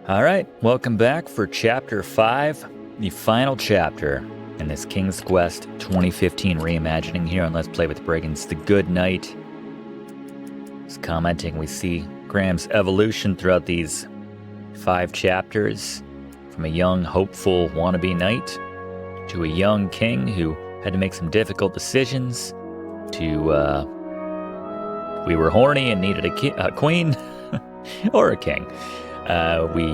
All right, welcome back for Chapter 5, the final chapter in this King's Quest 2015 reimagining here on Let's Play with Brigands. The Good Knight is commenting. We see Graham's evolution throughout these 5 chapters, from a young, hopeful wannabe knight to a young king who had to make some difficult decisions, to we were horny and needed a queen or a king. We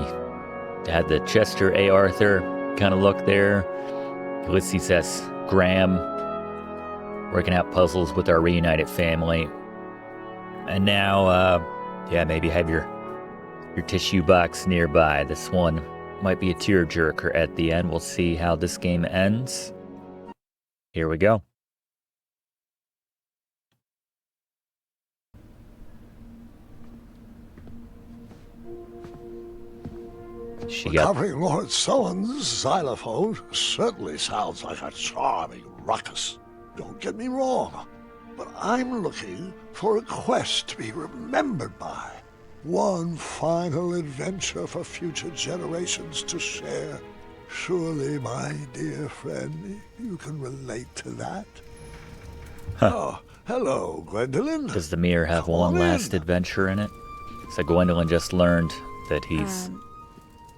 had the Chester A. Arthur kind of look there. Ulysses S. Graham working out puzzles with our reunited family. And now, maybe have your tissue box nearby. This one might be a tearjerker at the end. We'll see how this game ends. Here we go. Recovering Lord Sullen's xylophone certainly sounds like a charming ruckus. Don't get me wrong, but I'm looking for a quest to be remembered by. One final adventure for future generations to share. Surely, my dear friend, you can relate to that. Oh, hello, Gwendolyn. Does the mirror have one last adventure in it? So Gwendolyn just learned that he's...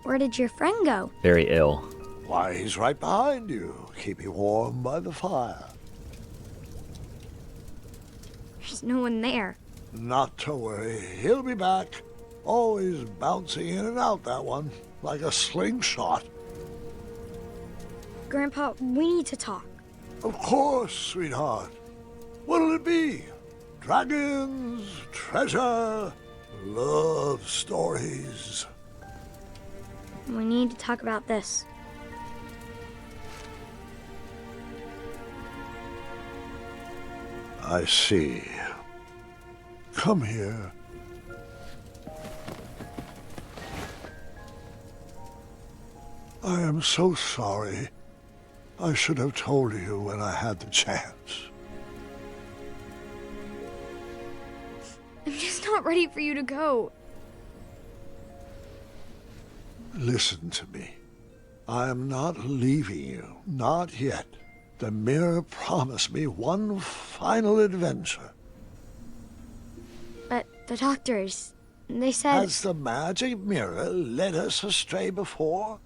Where did your friend go? very ill. Why, he's right behind you, keeping warm by the fire. There's no one there. Not to worry, he'll be back. Always bouncing in and out, that one, like a slingshot. Grandpa, we need to talk. Of course, sweetheart. What'll it be? Dragons, treasure, love stories. We need to talk about this. I see. Come here. I am so sorry. I should have told you when I had the chance. I'm just not ready for you to go. Listen to me. I am not leaving you. Not yet. The mirror promised me one final adventure. But the doctors, they said... Has the magic mirror led us astray before?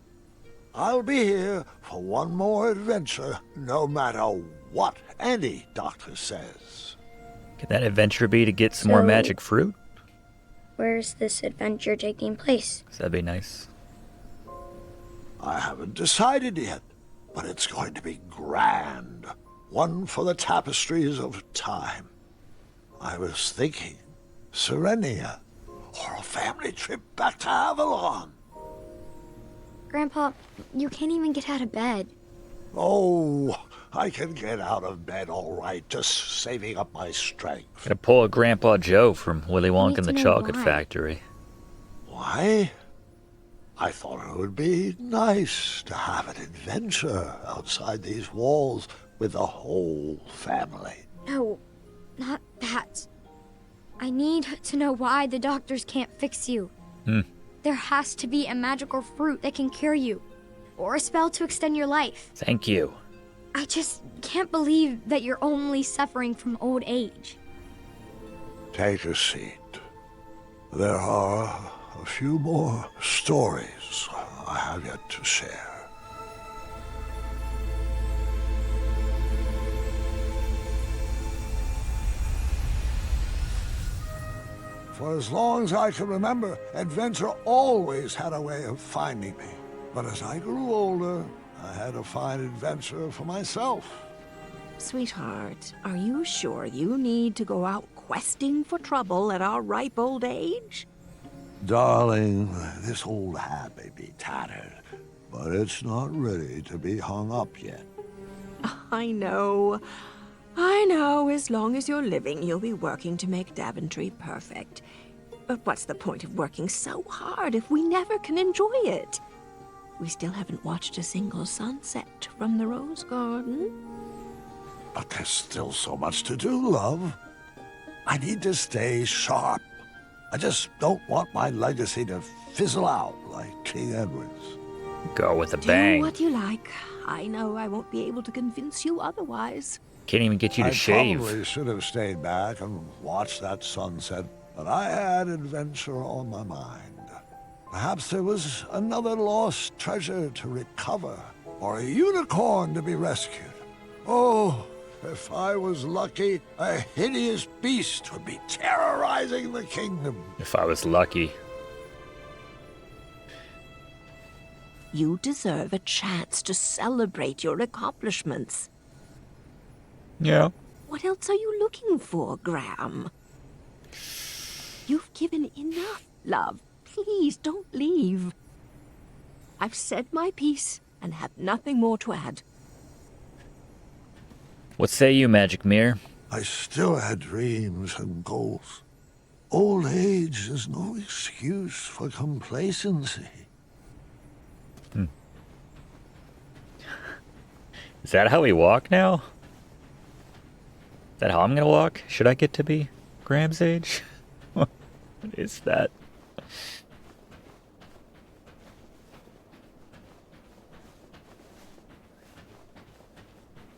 I'll be here for one more adventure, no matter what any doctor says. Could that adventure be to get some more magic fruit? Where's this adventure taking place? That'd be nice. I haven't decided yet, but it's going to be grand. One for the tapestries of time. I was thinking Serenia, or a family trip back to Avalon. Grandpa, you can't even get out of bed. Oh, I can get out of bed all right, just saving up my strength. Gotta pull a Grandpa Joe from Willy Wonka and the Chocolate why. Factory. Why? I thought it would be nice to have an adventure outside these walls with the whole family. No, not that. I need to know why the doctors can't fix you. There has to be a magical fruit that can cure you, or a spell to extend your life. Thank you. I just can't believe that you're only suffering from old age. Take a seat. There are a few more stories I have yet to share. For as long as I can remember, adventure always had a way of finding me. But as I grew older, I had to find adventure for myself. Sweetheart, are you sure you need to go out questing for trouble at our ripe old age? Darling, this old hat may be tattered, but it's not ready to be hung up yet. I know. I know. As long as you're living, you'll be working to make Daventry perfect. But what's the point of working so hard if we never can enjoy it? We still haven't watched a single sunset from the Rose Garden. But there's still so much to do, love. I need to stay sharp. I just don't want my legacy to fizzle out like King Edward's. Go with a Do bang. what you like. I know I won't be able to convince you otherwise. Can't even get you to I shave. probably should have stayed back and watched that sunset, but I had adventure on my mind. Perhaps there was another lost treasure to recover, or a unicorn to be rescued. Oh, if I was lucky, a hideous beast would be terrorizing the kingdom. If I was lucky. You deserve a chance to celebrate your accomplishments. Yeah. What else are you looking for, Graham? You've given enough, love. Please don't leave. I've said my piece and have nothing more to add. What say you, Magic Mirror? I still had dreams and goals. Old age is no excuse for complacency. Is that how we walk now? Is that how I'm gonna walk? Should I get to be Graham's age? What is that?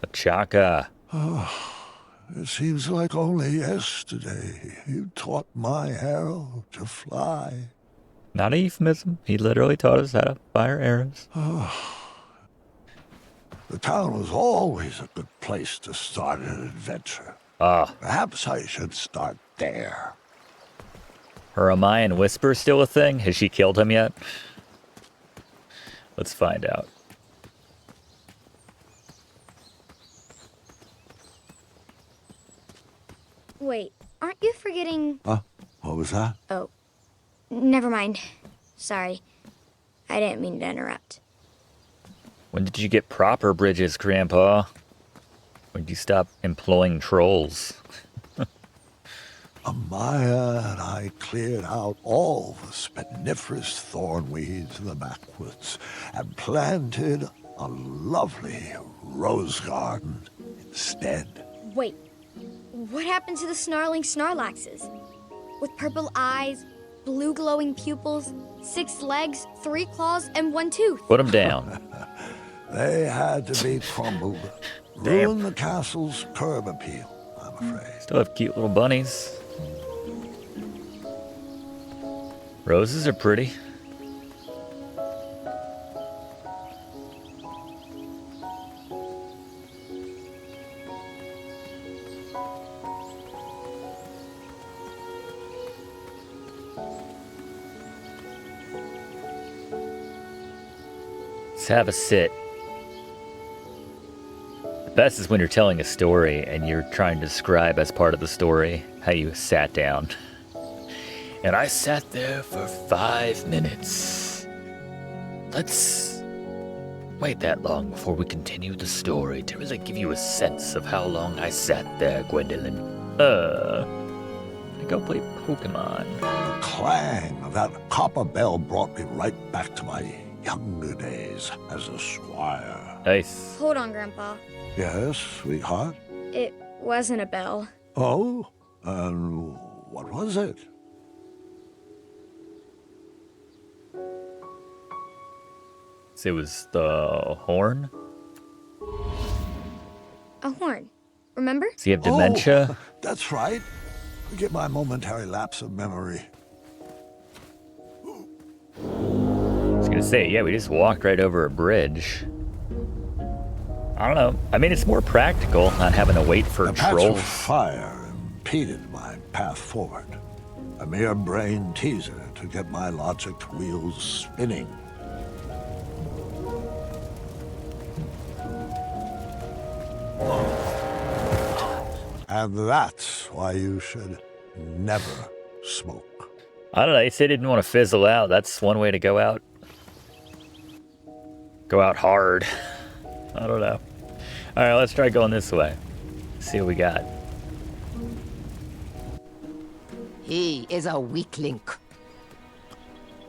A chaka. It seems like only yesterday you taught my arrow to fly. Not a euphemism. He literally taught us how to fire arrows. The town was always a good place to start an adventure. Ah, Perhaps I should start there. her Amayan Whisper still a thing? Has she killed him yet? Let's find out. Wait, aren't you forgetting... Huh? What was that? Oh, never mind. Sorry. I didn't mean to interrupt. When did you get proper bridges, Grandpa? When did you stop employing trolls? Amaya and I cleared out all the spiniferous thorn weeds in the backwoods and planted a lovely rose garden instead. Wait, what happened to the snarling Snarlaxes? With purple eyes, blue glowing pupils, 6 legs, 3 claws, and 1 tooth. Put them down. They had to be crumbled. Ruined the castle's curb appeal, I'm afraid. Still have cute little bunnies. Roses are pretty. Let's have a sit. The best is when you're telling a story and you're trying to describe as part of the story how you sat down. And I sat there for 5 minutes. Let's wait that long before we continue the story to really give you a sense of how long I sat there, Gwendolyn. Go play Pokemon. The clang of that copper bell brought me right back to my younger days as a squire. Nice. Hold on, Grandpa. Yes, sweetheart? It wasn't a bell. Oh? And what was it? It was the horn. A horn. Remember? Does he have dementia? Oh, that's right. Forget my momentary lapse of memory. I was gonna say, yeah, we just walked right over a bridge. I don't know. I mean, it's more practical not having to wait for The patch of trolls. fire impeded my path forward. A mere brain teaser to get my logic wheels spinning. And that's why you should never smoke. I don't know. They said they didn't want to fizzle out. That's one way to go out. Go out hard. I don't know. All right, let's try going this way. See what we got. He is a weakling.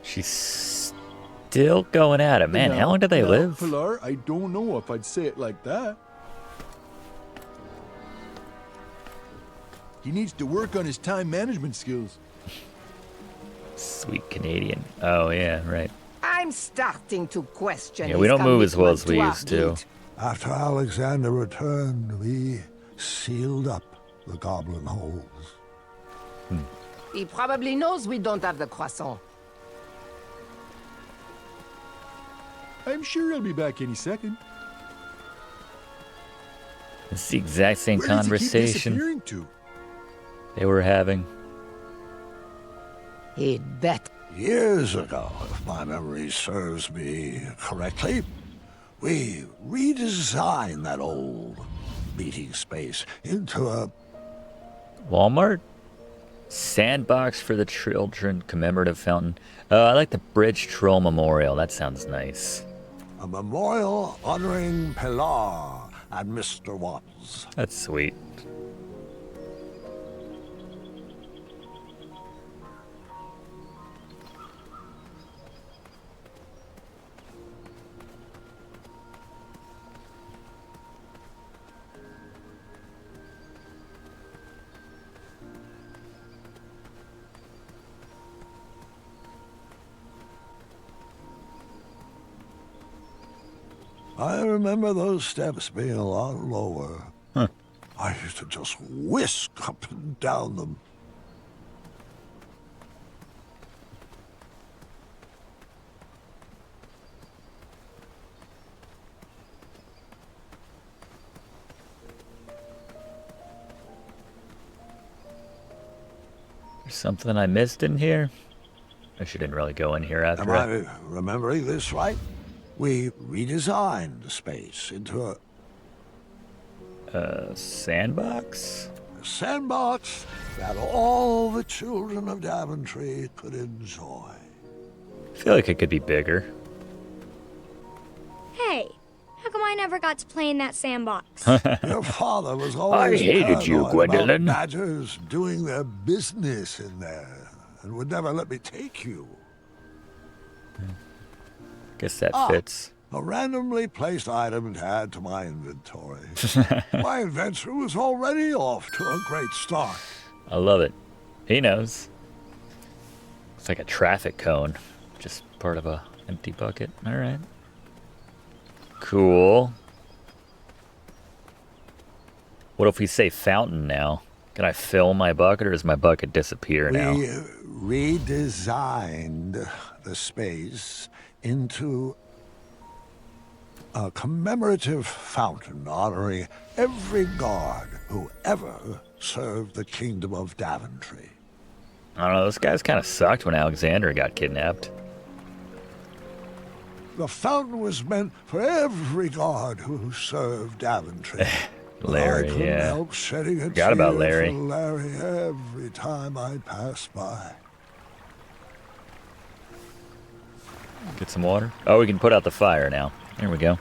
She's still going at it. Man, how long do they live? Pilar, I don't know if I'd say it like that. He needs to work on his time management skills. Sweet Canadian. Oh, yeah, right. I'm starting to question. Yeah, we don't move as well as we commitment used our to. deed. After Alexander returned, we sealed up the goblin holes. He probably knows we don't have the croissant. I'm sure he'll be back any second. It's the exact same Where does he keep conversation disappearing to? they were having. He'd bet. Years ago, if my memory serves me correctly, we redesigned that old meeting space into a Walmart? Sandbox for the children, commemorative fountain. I like the Bridge Troll Memorial. That sounds nice. memorial honoring Pilar and Mr. Watts. That's sweet. I remember those steps being a lot lower. Huh. I used to just whisk up and down them. There's something I missed in here? I shouldn't really go in here after Am it. I remembering this right? We redesigned the space into Sandbox? a sandbox that all the children of Daventry could enjoy. I feel like it could be bigger. Hey, how come I never got to play in that sandbox? Your father was always hated you, paranoid Gwendolyn. about badgers doing their business in there and would never let me take you. Guess that fits. A randomly placed item to add to my inventory. My adventure was already off to a great start. I love it. He knows. It's like a traffic cone. Just part of a empty bucket. All right. Cool. What if we say fountain now? Can I fill my bucket or does my bucket disappear now? We redesigned the space into a commemorative fountain honoring every guard who ever served the kingdom of Daventry. I don't know. Those guys kind of sucked when Alexander got kidnapped. The fountain was meant for every guard who served Daventry. Larry, I couldn't yeah. help shedding a Forgot about tear Larry. for Larry every time I passed by. Get some water. Oh, we can put out the fire now. There we go.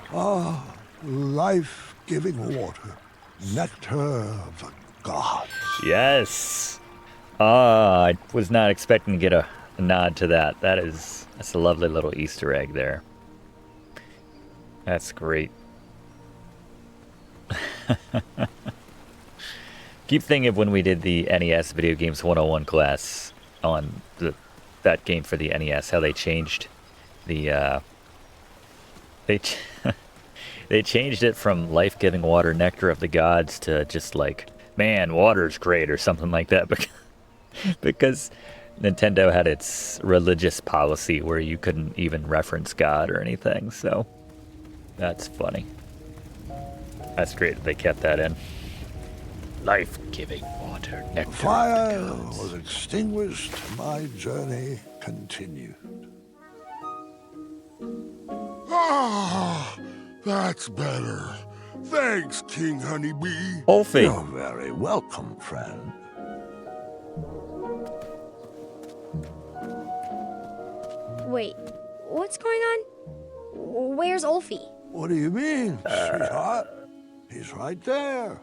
Life-giving water, nectar of the gods. Yes. I was not expecting to get a nod to that. That's a lovely little Easter egg there. That's great. Keep thinking of when we did the NES Video Games 101 class on that game for the NES, how they changed the they changed it from life-giving water, nectar of the gods, to just like, man, water's great or something like that, because Nintendo had its religious policy where you couldn't even reference God or anything. So that's funny. That's great that they kept that in. Life-giving water, nectar of the Fire gods. was extinguished, my journey continued. Ah, that's better. Thanks, King Honeybee. Olfie. You're very welcome, friend. Wait, what's going on? Where's Ulfie? What do you mean, sweetheart? He's right there.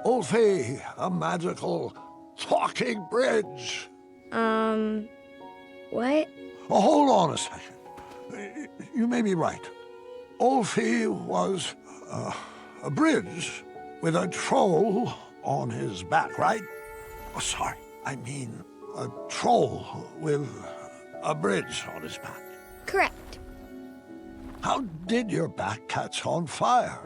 Ulfie, a magical talking bridge. What? Oh, hold on a second. You may be right. Ulfie was a bridge with a troll on his back, right? Oh, sorry. I mean, a troll with a bridge on his back. Correct. How did your back catch on fire?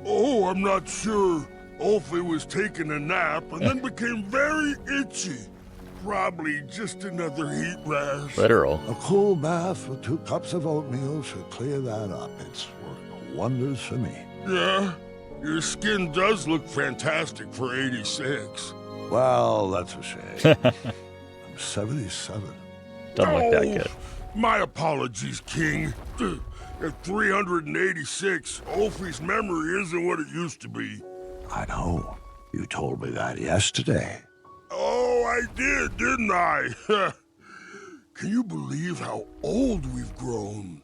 Oh, I'm not sure. Ulfi was taking a nap and then became very itchy. Probably just another heat rash. Literal. A cool bath with 2 cups of oatmeal should clear that up. It's worked wonders for me. Yeah, your skin does look fantastic for 86. Well, that's a shame. I'm 77. Doesn't look that good. My apologies, King. At 386, Ulfi's memory isn't what it used to be. I know. You told me that yesterday. Oh, I did, didn't I? Can you believe how old we've grown?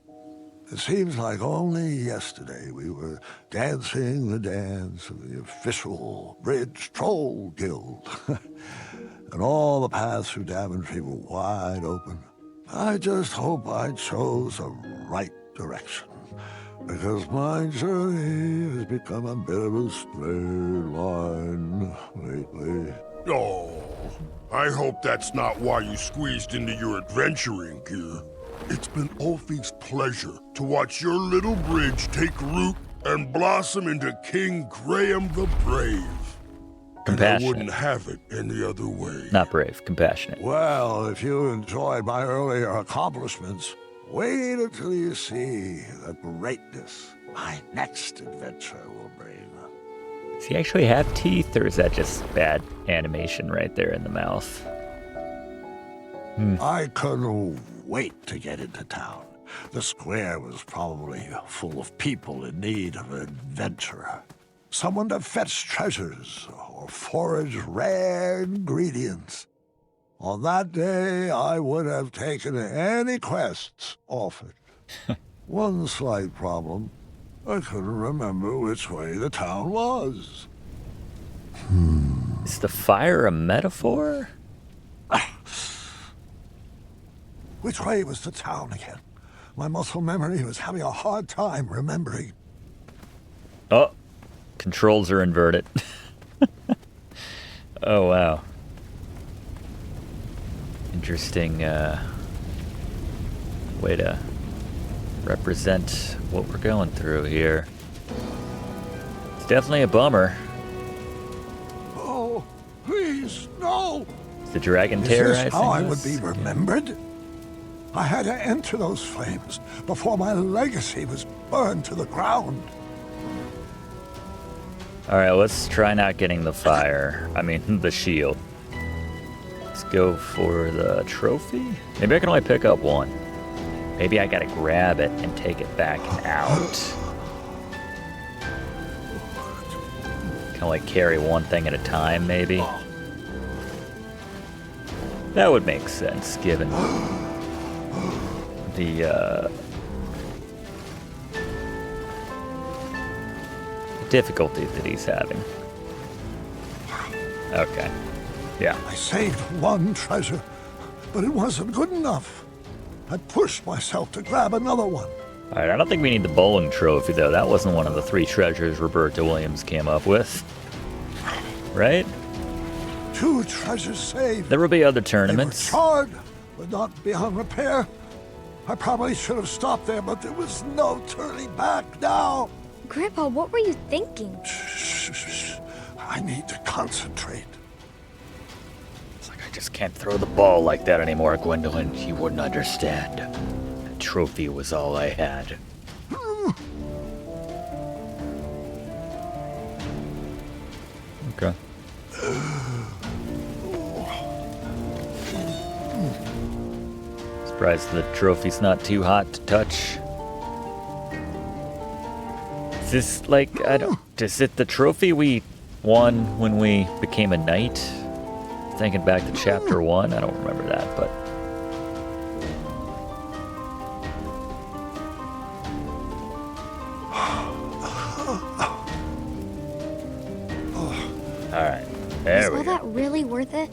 It seems like only yesterday we were dancing the dance of the official Bridge Troll Guild. And all the paths through Daventry were wide open. I just hope I chose the right direction, because my journey has become a bit of a straight line lately. Oh, I hope that's not why you squeezed into your adventuring gear. It's been Ulfi's pleasure to watch your little bridge take root and blossom into King Graham the Brave. And I wouldn't have it any other way. Not brave, compassionate. Well, if you enjoyed my earlier accomplishments, wait until you see the greatness my next adventure will bring. Does he actually have teeth, or is that just bad animation right there in the mouth? I couldn't wait to get into town. The square was probably full of people in need of an adventurer. Someone to fetch treasures or forage rare ingredients. On that day, I would have taken any quests offered. One slight problem. I couldn't remember which way the town was. Is the fire a metaphor? Which way was the town again? My muscle memory was having a hard time remembering. Oh, controls are inverted. Oh, wow. Interesting way to represent what we're going through here. It's definitely a bummer. Oh, please, no! Is the dragon Is terrorizing this how I would us? be remembered? I had to enter those flames before my legacy was burned to the ground. All right, let's try not getting the fire. I mean, the shield. Let's go for the trophy. Maybe I can only pick up one. Maybe I gotta grab it and take it back out. Kind of like carry one thing at a time, maybe. That would make sense, given the difficulty that he's having. Okay. Yeah. I saved one treasure, but it wasn't good enough. I pushed myself to grab another one. All right, I don't think we need the bowling trophy, though. That wasn't one of the 3 treasures Roberta Williams came up with. Right? 2 treasures saved. There will be other They were tournaments. charred, but not beyond repair. I probably should have stopped there, but there was no turning back now. Grandpa, what were you thinking? Shh. I need to concentrate. It's like I just can't throw the ball like that anymore, Gwendolyn. You wouldn't understand. The trophy was all I had. Okay. Surprised the trophy's not too hot to touch. Is this like, is it the trophy we won when we became a knight? Thinking back to chapter 1, I don't remember that, but. Alright, there we Was all go. that really worth it?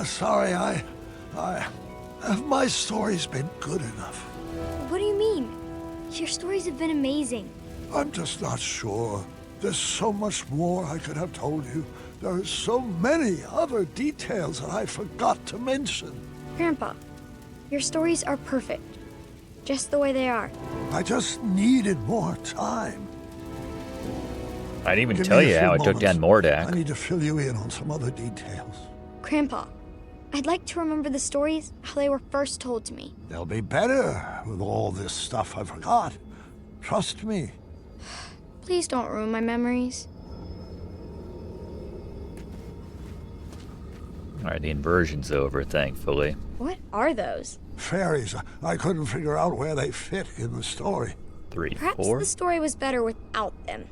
Sorry, have my stories been good enough? What do you mean? Your stories have been amazing. I'm just not sure. There's so much more I could have told you. There are so many other details that I forgot to mention. Grandpa, your stories are perfect. Just the way they are. I just needed more time. I didn't even Give tell me a you few how I took down moments. Mordak. I need to fill you in on some other details. Grandpa, I'd like to remember the stories how they were first told to me. They'll be better with all this stuff I forgot. Trust me. Please don't ruin my memories. Alright, the inversion's over, thankfully. What are those? Fairies, I couldn't figure out where they fit in the story. 3, Perhaps 4. the story was better without them.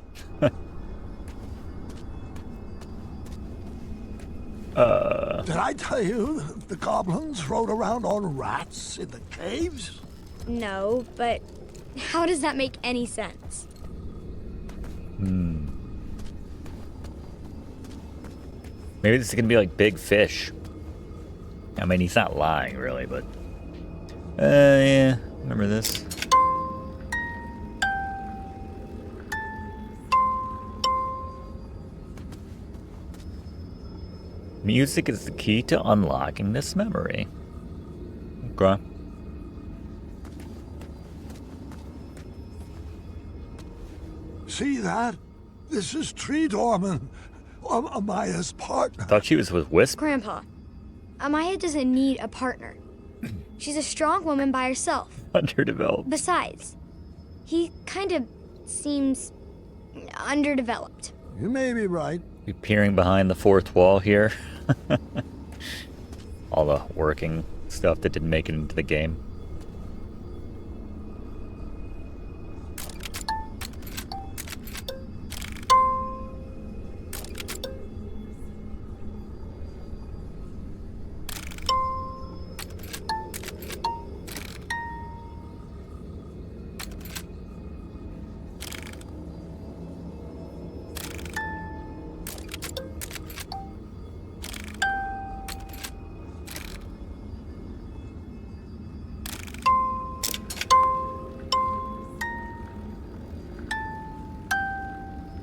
Did I tell you the goblins rode around on rats in the caves? No, but how does that make any sense? Maybe this is gonna be like Big Fish. I mean, he's not lying, really, but... yeah. Remember this? Music is the key to unlocking this memory. Okay. See that? This is Tree Dorman, Amaya's partner. Thought she was with Wisp. Grandpa, Amaya doesn't need a partner. She's a strong woman by herself. Underdeveloped. Besides, he kind of seems underdeveloped. You may be right. We peering behind the fourth wall here. All the working stuff that didn't make it into the game.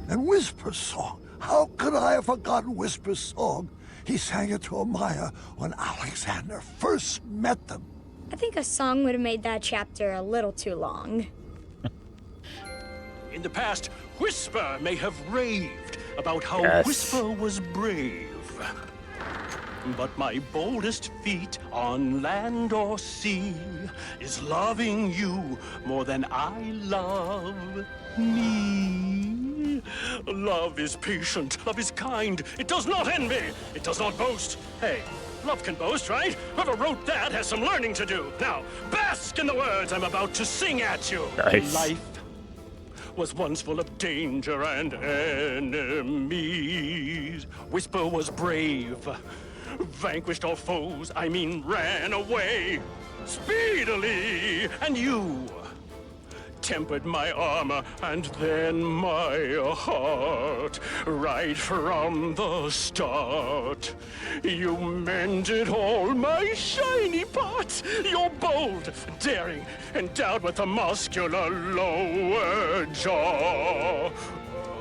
And Whisper's song. How could I have forgotten Whisper's song? He sang it to Amaya when Alexander first met them. I think a song would have made that chapter a little too long. In the past, Whisper may have raved about how Yes. Whisper was brave. But my boldest feat on land or sea is loving you more than I love me. Love is patient, love is kind, it does not envy, it does not boast. Hey, love can boast, right? Whoever wrote that has some learning to do. Now, bask in the words I'm about to sing at you. Nice. Life was once full of danger and enemies. Whisper was brave, vanquished all foes, I mean ran away speedily. And you tempered my armor and then my heart right from the start. You mended all my shiny parts. You're bold, daring, endowed with a muscular lower jaw.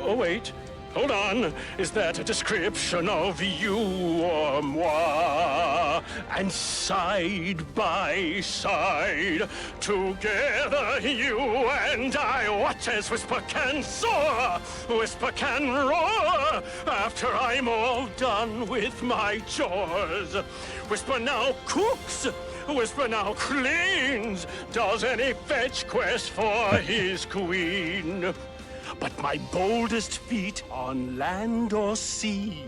Oh, wait. Hold on. Is that a description of you or moi? And side by side, together you and I, what as Whisper can soar, Whisper can roar, after I'm all done with my chores. Whisper now cooks, Whisper now cleans, does any fetch quest for his queen. But my boldest feat on land or sea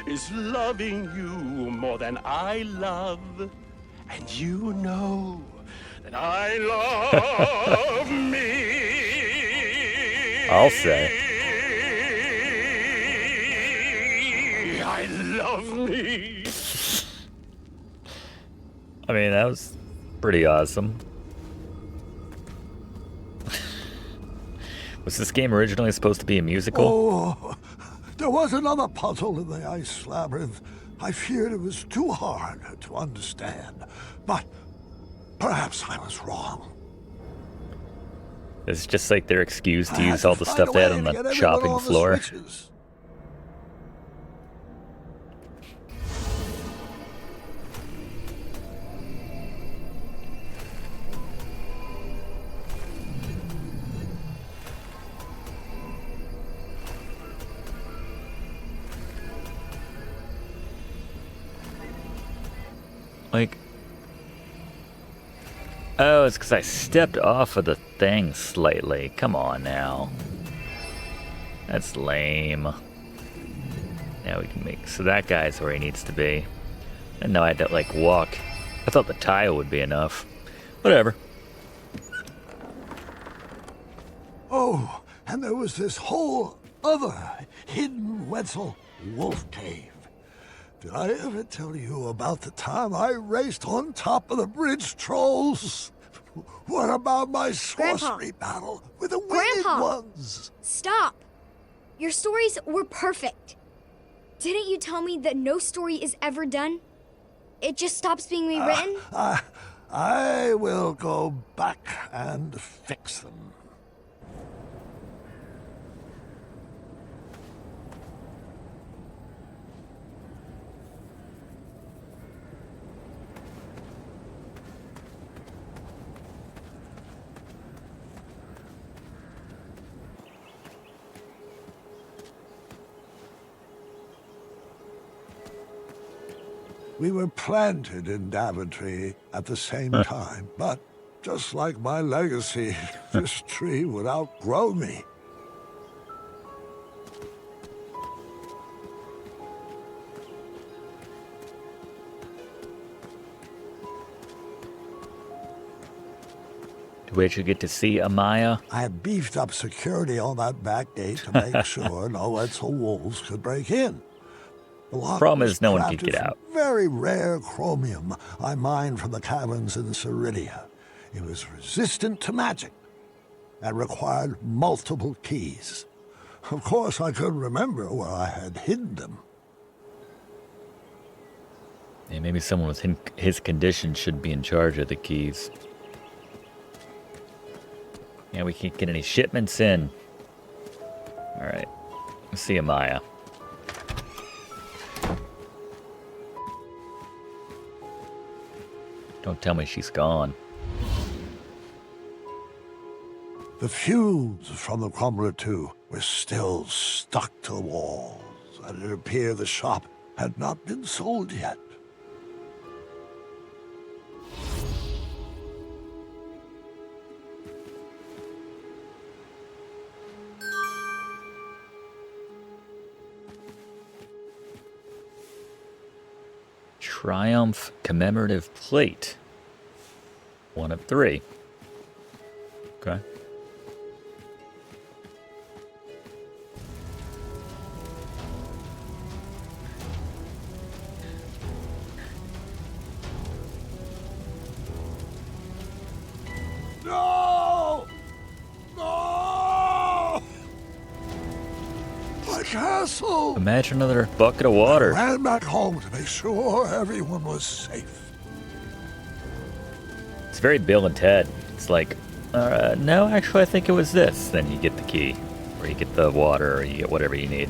is loving you more than I love. And you know that I love me. I'll say. I love me. I mean, that was pretty awesome. Was this game originally supposed to be a musical? Oh, there was another puzzle in the ice labyrinth. I feared it was too hard to understand, but perhaps I was wrong. It's just like their excuse to I use had all to the find stuff a they had way on to the get everyone chopping on the floor. switches. Like, oh, it's because I stepped off of the thing slightly. Come on now. That's lame. Now we can make, so that guy's where he needs to be. And now I had to, like, walk. I thought the tile would be enough. Whatever. Oh, and there was this whole other hidden Wetzel wolf cave. Did I ever tell you about the time I raced on top of the bridge trolls? What about my sorcery battle with the winged ones? Stop! Your stories were perfect. Didn't you tell me that no story is ever done? It just stops being rewritten? I will go back and fix them. We were planted in Daventry at the same time, but just like my legacy, this tree would outgrow me. Do we actually get to see Amaya? I beefed up security on that back gate to make sure no Wetzel wolves could break in. The lock Problem was is no one could crafted get from out. Very rare chromium I mined from the caverns in Ceridia. It was resistant to magic and required multiple keys. Of course, I couldn't remember where I had hidden them. Yeah, maybe someone with his condition should be in charge of the keys. Yeah, we can't get any shipments in. Alright. Let's see Amaya. Don't tell me she's gone. The feuds from the Crumbler 2 were still stuck to the walls, and it appeared the shop had not been sold yet. Triumph commemorative plate. 1 of 3. Okay. No! No! My castle! Imagine another bucket of water. I ran back home to make sure everyone was safe. It's very Bill and Ted. It's like, no, actually, I think it was this. Then you get the key, or you get the water, or you get whatever you need.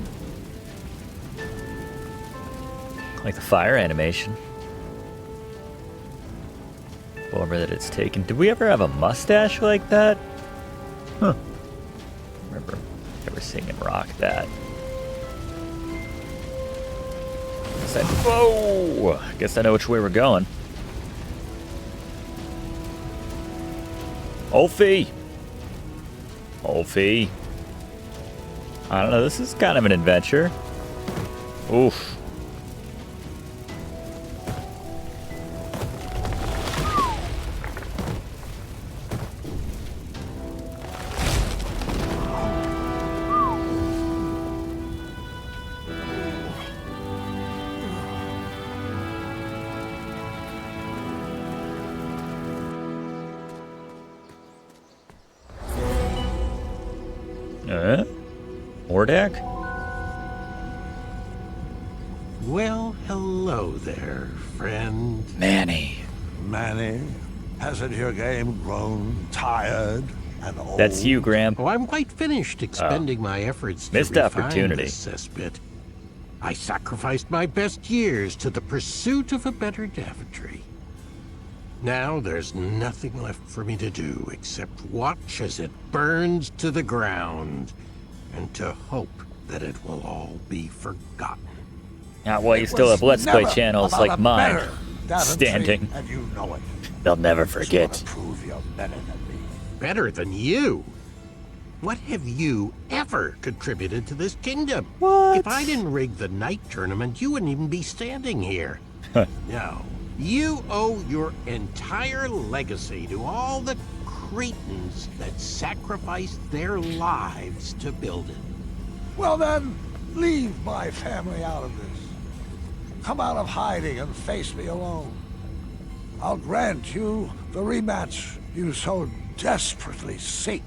Like the fire animation. Bummer that it's taken. Did we ever have a mustache like that? Huh. Remember ever seeing him rock that. Whoa! I guess I know which way we're going. Ulfie! Ulfie. I don't know, this is kind of an adventure. Oof. Mordak? Well, hello there, friend. Manny. Manny, hasn't your game grown tired an old... That's you, Graham. Oh, I'm quite finished expending my efforts to Missed refine opportunity. this cesspit. I sacrificed my best years to the pursuit of a better Daventry. Now there's nothing left for me to do except watch as it burns to the ground and to hope that it will all be forgotten. Well, you still have Let's Play channels like mine Daventry, standing. and you know it. They'll never Just forget. wanna prove you're better than me. Better than you? What have you ever contributed to this kingdom? What? If I didn't rig the night tournament, you wouldn't even be standing here. No. You owe your entire legacy to all the Cretans that sacrificed their lives to build it. Well then, leave my family out of this. Come out of hiding and face me alone. I'll grant you the rematch you so desperately seek.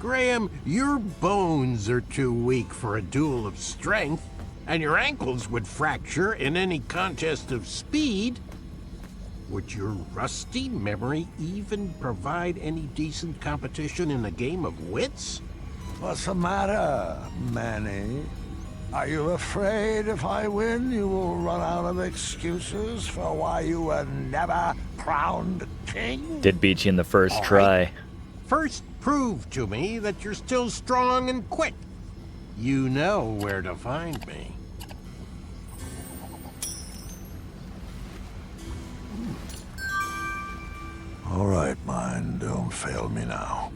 Graham, your bones are too weak for a duel of strength, and your ankles would fracture in any contest of speed. Would your rusty memory even provide any decent competition in a game of wits? What's the matter, Manny? Are you afraid if I win, you will run out of excuses for why you were never crowned king? Did beat you in the first try. First, prove to me that you're still strong and quick. You know where to find me. All right, mine, don't fail me now.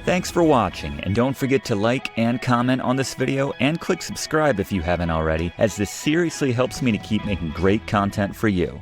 Thanks for watching, and don't forget to like and comment on this video, and click subscribe if you haven't already, as this seriously helps me to keep making great content for you.